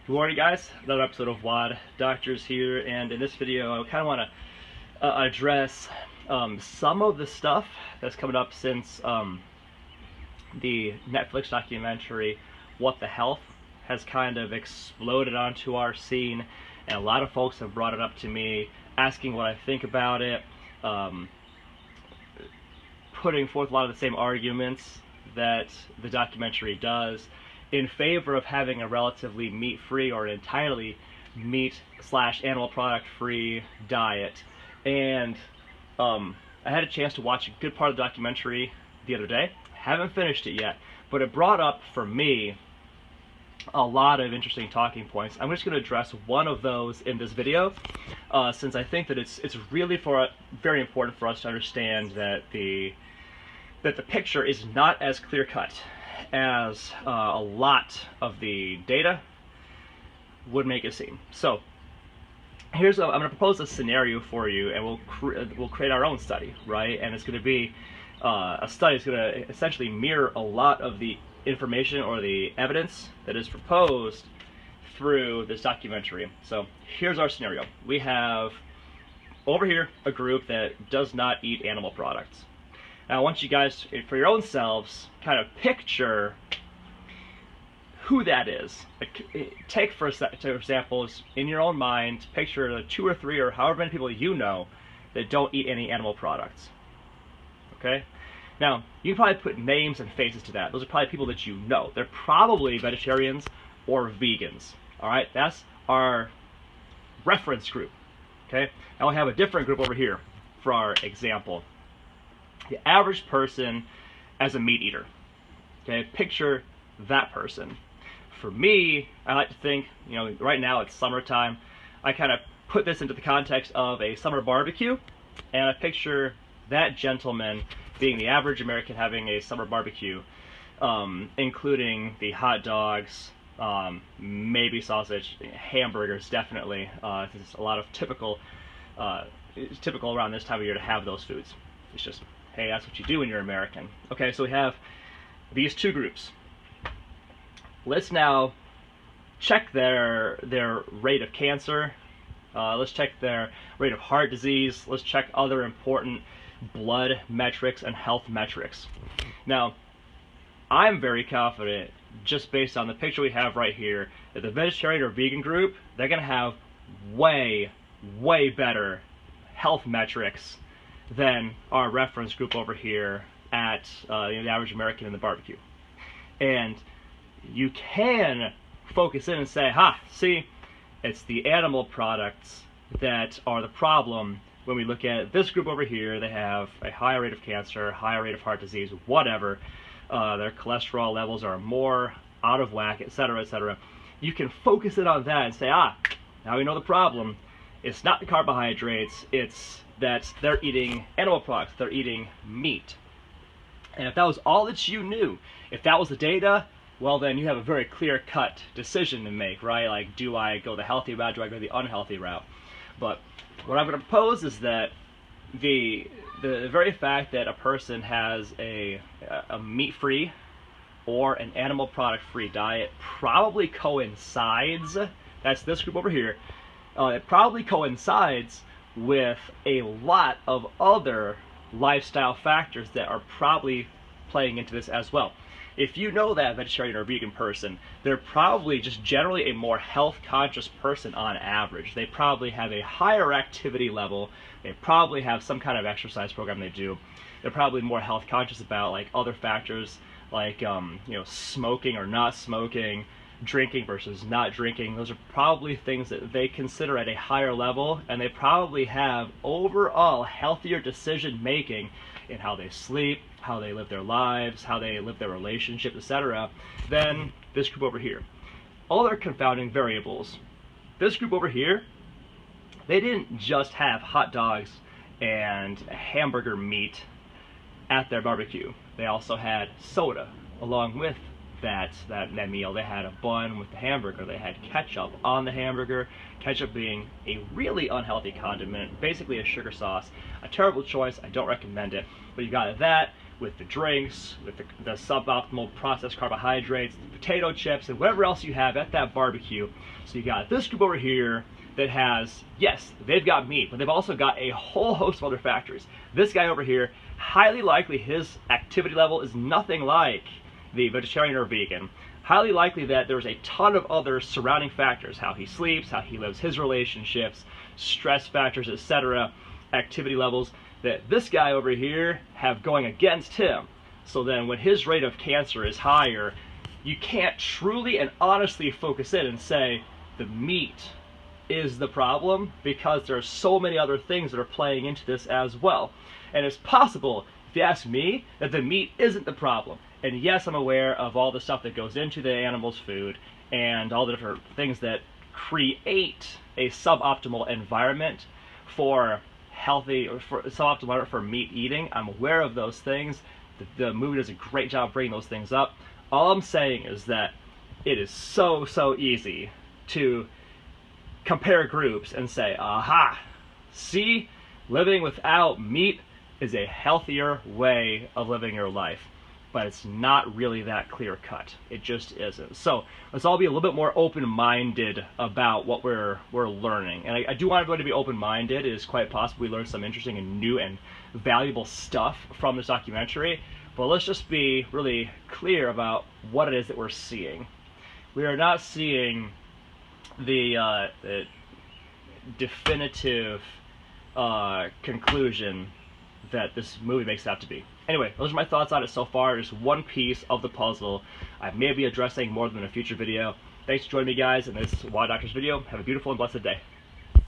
Good morning, guys. Another episode of WOD Doctors here, and in this video I kind of want to address some of the stuff that's coming up since the Netflix documentary What the Health has kind of exploded onto our scene, and a lot of folks have brought it up to me, asking what I think about it, putting forth a lot of the same arguments that the documentary does in favor of having a relatively meat-free or an entirely meat/animal product-free diet. And I had a chance to watch a good part of the documentary the other day. Haven't finished it yet, but it brought up for me a lot of interesting talking points. I'm just going to address one of those in this video, since I think that it's really very important for us to understand that the picture is not as clear-cut as a lot of the data would make it seem. So I'm going to propose a scenario for you, and we'll create our own study, right? And it's going to be a study that's going to essentially mirror a lot of the information or the evidence that is proposed through this documentary. So here's our scenario. We have over here a group that does not eat animal products. Now I want you guys, for your own selves, kind of picture who that is. Take, for example, in your own mind, picture the 2 or 3 or however many people you know that don't eat any animal products. Okay? Now, you can probably put names and faces to that. Those are probably people that you know. They're probably vegetarians or vegans. Alright? That's our reference group. Okay? Now we have a different group over here for our example. The average person as a meat eater. Okay, picture that person. For me, I like to think, right now it's summertime. I kind of put this into the context of a summer barbecue, and I picture that gentleman being the average American having a summer barbecue, including the hot dogs, maybe sausage, hamburgers, definitely. There's a lot of it's typical around this time of year to have those foods. It's just, hey, that's what you do when you're American. Okay, so we have these two groups. Let's now check their rate of cancer. Let's check their rate of heart disease. Let's check other important blood metrics and health metrics. Now, I'm very confident, just based on the picture we have right here, that the vegetarian or vegan group, they're going to have way, way better health metrics than our reference group over here at the average American in the barbecue. And you can focus in and say, see, it's the animal products that are the problem. When we look at this group over here, they have a higher rate of cancer, higher rate of heart disease, whatever. Their cholesterol levels are more out of whack, etc., etc. You can focus in on that and say, now we know the problem. It's not the carbohydrates, it's that they're eating animal products, they're eating meat. And if that was all that you knew, if that was the data, well then you have a very clear-cut decision to make, right? Like, do I go the healthy route, do I go the unhealthy route? But what I'm going to propose is that the very fact that a person has a meat-free or an animal product-free diet probably coincides, that's this group over here, it probably coincides with a lot of other lifestyle factors that are probably playing into this as well. If you know that vegetarian or vegan person, they're probably just generally a more health-conscious person on average. They probably have a higher activity level. They probably have some kind of exercise program they do. They're probably more health-conscious about like other factors like smoking or not smoking, drinking versus not drinking. Those are probably things that they consider at a higher level, and they probably have overall healthier decision making in how they sleep, how they live their lives, how they live their relationships, etc., than this group over here. All their confounding variables. This group over here, they didn't just have hot dogs and hamburger meat at their barbecue. They also had soda along with that meal. They had a bun with the hamburger. They had ketchup on the hamburger. Ketchup being a really unhealthy condiment, basically a sugar sauce. A terrible choice. I don't recommend it. But you got that with the drinks, with the suboptimal processed carbohydrates, the potato chips, and whatever else you have at that barbecue. So you got this group over here that has, yes, they've got meat, but they've also got a whole host of other factors. This guy over here, highly likely his activity level is nothing like the vegetarian or vegan. Highly likely that there's a ton of other surrounding factors, how he sleeps, how he lives his relationships, stress factors, etc., activity levels, that this guy over here have going against him. So then when his rate of cancer is higher, you can't truly and honestly focus in and say the meat is the problem, because there are so many other things that are playing into this as well. And it's possible, if you ask me, that the meat isn't the problem. And yes, I'm aware of all the stuff that goes into the animal's food and all the different things that create a suboptimal environment for healthy, or for suboptimal environment for meat eating. I'm aware of those things. The movie does a great job bringing those things up. All I'm saying is that it is so easy to compare groups and say, aha, see, living without meat is a healthier way of living your life. But it's not really that clear cut. It just isn't. So let's all be a little bit more open-minded about what we're learning. And I do want everybody to be open-minded. It is quite possible we learn some interesting and new and valuable stuff from this documentary. But let's just be really clear about what it is that we're seeing. We are not seeing the definitive conclusion that this movie makes it out to be. Anyway, those are my thoughts on it so far. It's one piece of the puzzle. I may be addressing more than a future video. Thanks for joining me, guys, in this Wild Doctors video. Have a beautiful and blessed day.